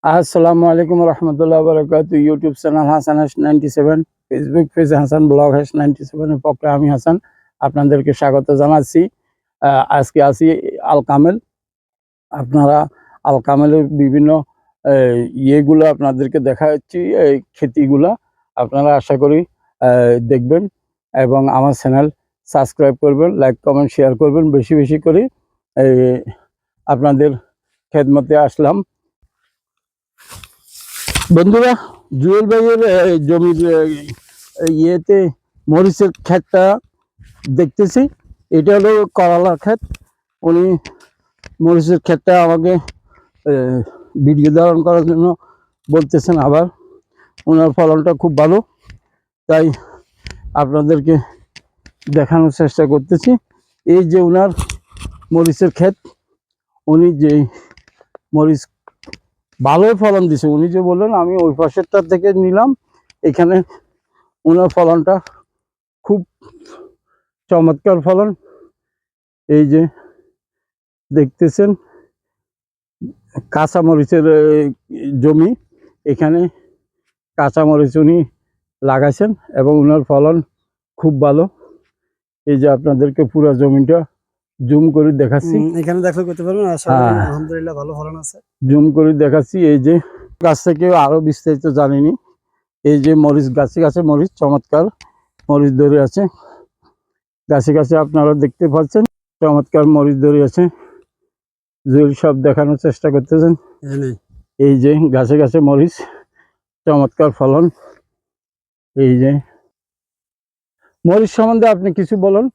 আসসালামু আলাইকুম রহমতুল্লাহ বারাকাতু। ইউটিউব চ্যানেল হাসান হাস 97, ফেসবুক পেজ হাসান ব্লগ হাস 97 এর পক্ষে আমি হাসান আপনাদেরকে স্বাগত জানাচ্ছি। আজকে আছি আল কামেল। আপনারা আল কামেলের বিভিন্ন ইয়েগুলো আপনাদেরকে দেখাচ্ছি, এই ক্ষতিগুলা আপনারা আশা করি দেখবেন এবং আমার চ্যানেল সাবস্ক্রাইব করবেন, লাইক কমেন্ট শেয়ার করবেন বেশি বেশি করে। আপনাদের খেদমতে আসলাম। বন্ধুরা, জুয়েল ভাইয়ের জমির ইয়েতে মরিচের ক্ষেতটা দেখতেছি। এটা হলো করলার ক্ষেত। উনি মরিচের ক্ষেতটা আমাকে ভিডিও ধারণ করার জন্য বলতেছেন। আবার ওনার ফলনটা খুব ভালো, তাই আপনাদেরকে দেখানোর চেষ্টা করতেছি। এই যে ওনার মরিচের ক্ষেত, উনি যে মরিচ ভালোই ফলন দিছে। উনি যে বললেন আমি ওই পাশেরটা থেকে নিলাম, এখানে ওনার ফলনটা খুব চমৎকার ফলন। এই যে দেখতেছেন কাঁচামরিচের জমি, এখানে কাঁচামরিচ উনি লাগাইছেন এবং ওনার ফলন খুব ভালো। এই যে আপনাদেরকে পুরো জমিটা জুম করে দেখাচ্ছি, এখানে দেখলে করতে পারবেন। আলহামদুলিল্লাহ ভালো ফলন আছে। জুম করে দেখাচ্ছি। এই যে গাছ থেকে আরো বিস্তারিত জানিনি। এই যে মরিচ, গাছে গাছে মরিচ, চমৎকার মরিচ ধরে আছে গাছে গাছে, আপনারা দেখতে পাচ্ছেন চমৎকার মরিচ ধরে আছে। জুয়েল সব দেখানোর চেষ্টা করতেছেন। এই যে গাছে গাছে মরিচ, চমৎকার ফলন। এই যে মরিচ সম্বন্ধে আপনি কিছু বলুন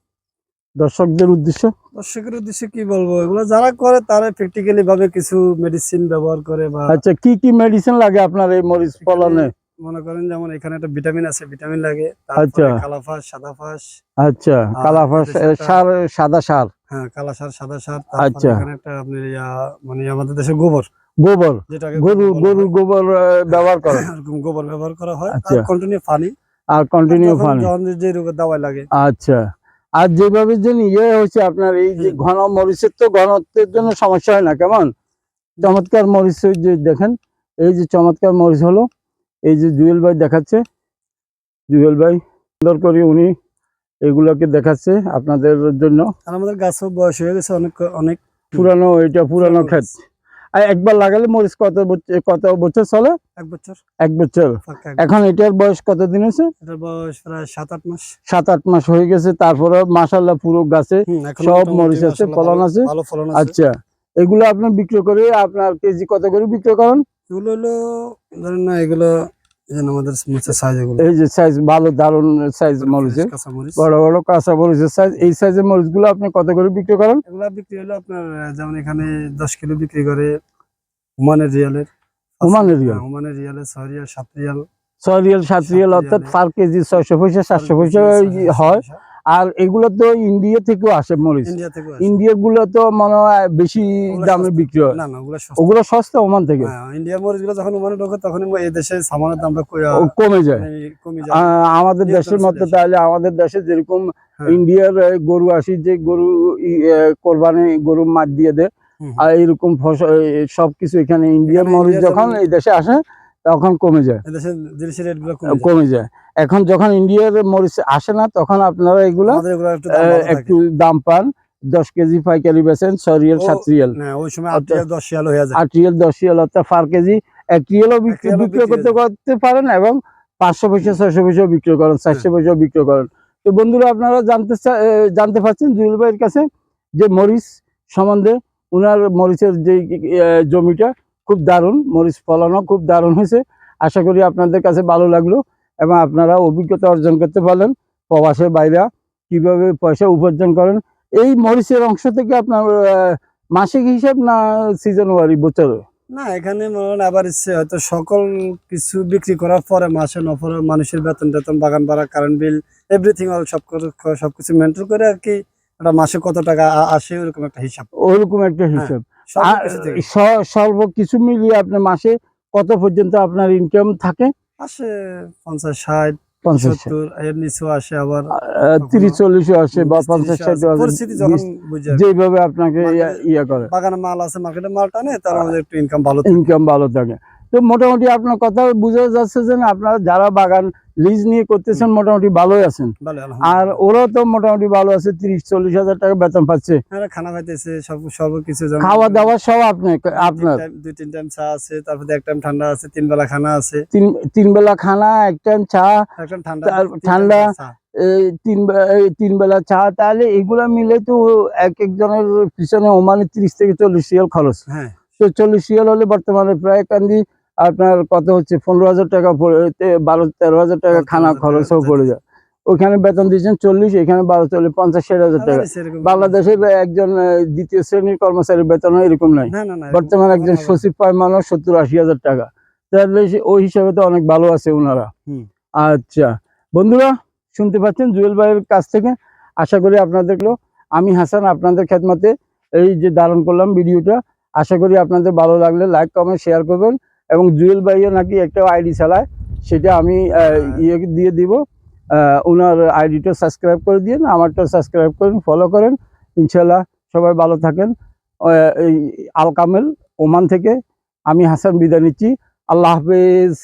দর্শকদের উদ্দেশ্যে। দর্শকের উদ্দেশ্যে কি বলবো, এগুলো যারা করে তারা প্র্যাকটিক্যালি ভাবে কিছু মেডিসিন ব্যবহার করে। বা আচ্ছা, কি কি মেডিসিন লাগে আপনার এই মরিচ ফলনে? মনে করেন যেমন এখানে একটা ভিটামিন আছে, ভিটামিন লাগে। আচ্ছা, কালাফাস, সাদা ফাস। আচ্ছা, কালাফাস সার, সাদা সার। হ্যাঁ, কালা সার, সাদা সার। আচ্ছা, এখানে একটা আপনি মানে আমাদের দেশে গোবর, গোবর, যেটাকে গরুর গোবর ব্যবহার করে, গোবর ব্যবহার করা হয়। আচ্ছা, আর কন্টিনিউ পানি, আর কন্টিনিউ পানি। যে রোগের দাওয়াই লাগে। আচ্ছা, আর যেভাবে যে ইয়ে হচ্ছে আপনার এই যে ঘন মরিচের, তো ঘনত্বের জন্য সমস্যা হয় না? কেমন চমৎকার মরিচ, যে দেখেন এই যে চমৎকার মরিচ হলো। এই যে জুয়েল ভাই দেখাচ্ছে, জুয়েল ভাই সুন্দর করে উনি এগুলোকে দেখাচ্ছে আপনাদের জন্য। আর আমাদের গাছও বয়স হয়ে গেছে অনেক অনেক পুরানো, এটা পুরানো ক্ষেত। আর একবার লাগালে মরিচ কত বছর চলে? 1 বছর। 1 বছর। এখন এটার বয়স কতদিন হয়েছে? এটার বয়স প্রায় 7-8 মাস। 7-8 মাস হয়ে গেছে। তারপরে মাশাআল্লাহ পুরো গাছে সব মরিচ আছে, ফলন আছে। আচ্ছা, এগুলো আপনি বিক্রি করে আপনার কেজি কত করে বিক্রি করেন? এগুলো হলো ধরেন না, এগুলো আমাদের সাইজ, এগুলো এই যে সাইজ ভালো, দারুন সাইজ মরিচের, বড় বড় কাঁচা মরিচের সাইজ। এই সাইজের মরিচগুলো আপনি কত করে বিক্রি করেন? এগুলো বিক্রি হলো আপনার যেমন এখানে 10 কিলো বিক্রি করে ওমানের রিয়ালের, 6 রিয়াল 7 রিয়াল, 6 রিয়াল 7 রিয়াল, অর্থাৎ পার কেজি 600 পয়সা 700 পয়সা হয়। আর এগুলো তো ইন্ডিয়া থেকেও আসে মরিচ। ইন্ডিয়ার গুলো তো মনে হয় বেশি দামে বিক্রি হয়। না, ওগুলো সস্তা ওমান থেকে। ইন্ডিয়ার মরিচ গুলো যখন ওমানে ঢোকে তখন এই দেশে সামানের দামটা কমে যায়। আমাদের দেশের মধ্যে, তাহলে আমাদের দেশে যেরকম ইন্ডিয়ার গরু আসি, যে গরু কোরবানি গরু মাছ দিয়ে দেয়, আর এরকম সবকিছু এখানে ইন্ডিয়ার মরিচ যখন এই দেশে আসে তখন কমে যায়, কমে যায়। এখন যখন ইন্ডিয়ার মরিচ আসে না, তখন আপনারা এগুলা একটু দাম পান। 10 কেজি পাইকারি বেচেন 6 রিয়াল 7 রিয়াল। ওই সময় 8 রিয়াল 10 রিয়াল হয়ে যায়। 8 রিয়াল 10 রিয়াল, অর্থাৎ পার কেজি 1 রিয়ালও বিক্রি করতে পারেন এবং 500 পয়সা 600 পয়সাও বিক্রি করেন, 400 পয়সাও বিক্রি করেন। তো বন্ধুরা, আপনারা জানতে পারছেন জুয়েল ভাইয়ের কাছে যে মরিচ সম্বন্ধে। উনার মরিচের যে জমিটা খুব দারুণ, মরিচ ফলনও খুব দারুণ হয়েছে। আশা করি আপনাদের কাছে ভালো লাগলো এবং আপনারা অভিজ্ঞতা অর্জন করতে পারলেন প্রবাসের বাইরে কিভাবে পয়সা উপার্জন করেন। এই মরিচের অংশ থেকে আপনার মাসিক হিসাব না সিজন ওয়ারি বছরে? না, এখানে আবার ইচ্ছে হয়তো সকল কিছু বিক্রি করার পরে মাসে নফরে মানুষের বেতন টেতন, বাগান ভাড়া, কারেন্ট বিল, এভরিথিং অল সবকিছু মেনটেন করে আর কি একটা মাসে কত টাকা আসে ওরকম একটা হিসাব। ওরকম একটা হিসাব। সর্বকিছু মিলিয়ে আপনার মাসে কত পর্যন্ত আপনার ইনকাম থাকে? আসে 50-60 75, এর নিচেও আসে, আবার 30-40 আসে বা 50-60 পরিস্থিতি যখন যেভাবে আপনাকে ইয়া করে। বাগানে মাল আছে, মার্কেটে মাল টানে, তার একটু ইনকাম ভালো থাকে। তো মোটামুটি আপনার কথা বোঝা যাচ্ছে যে না, আপনারা যারা বাগান লিজ নিয়ে করতেছেন মোটামুটি ভালোই আছেন। ভালো আর আলহামদুলিল্লাহ। ওরাও তো মোটামুটি ভালো আছে, 30-40 হাজার টাকা বেতন পাচ্ছে, হ্যাঁ, খানা খাইতেছে সব কিছু, যেমন খাওয়া দাওয়া সব আপনার 2-3 টাইম চা আছে, তারপরে 1 টাইম ঠান্ডা আছে, 3 বেলা খানা আছে, তিন বেলা খানা, এক টাইম চা, এক টাইম ঠান্ডা, তার 3 টাইম ঠান্ডা, চা। এই তিন বেলা চা, তাহলে এগুলা মিলে তো এক একজনের পিছনে ওমানে 30 থেকে 40 রিয়াল খরচ। হ্যাঁ, তো 40 রিয়াল হলে বর্তমানে প্রায় কান্দি আপনার কত হচ্ছে, 15,000 টাকা পড়ে, 12-13 হাজার টাকা খানা 12-13,000 খরচও টাকা পড়ে যায়। ওইখানে বেতন দিচ্ছেন 40, এখানে 12-50-60 হাজার টাকা। আমারই সেরকম। বাংলাদেশের একজন দ্বিতীয় শ্রেণীর কর্মচারীর বেতন এরকম নাই। না, না, না, বর্তমানে এরকম একজন হবে না। সচিব পায় মানুষ 70-80 হাজার টাকা। তাহলে ওই হিসাবে তো অনেক ভালো আছে ওনারা। হুম। আচ্ছা বন্ধুরা, শুনতে পাচ্ছেন জুয়েল ভাইয়ের কাছ থেকে। আশা করি আপনাদেরও, আমি হাসান আপনাদের খেদমতে এই যে ধারণ করলাম ভিডিওটা, আশা করি আপনাদের ভালো লাগলে লাইক কমেন্ট শেয়ার করবেন। এবং জুয়েল ভাইও নাকি একটা আইডি চালায়, সেটা আমি ইয়ে দিয়ে দিব, ওনার আইডিটা সাবস্ক্রাইব করে দিন, আমারটা সাবস্ক্রাইব করেন, ফলো করেন। ইনশাল্লাহ সবাই ভালো থাকেন। এই আল কামেল ওমান থেকে আমি হাসান বিদায় নিচ্ছি। আল্লাহ হাফেজ।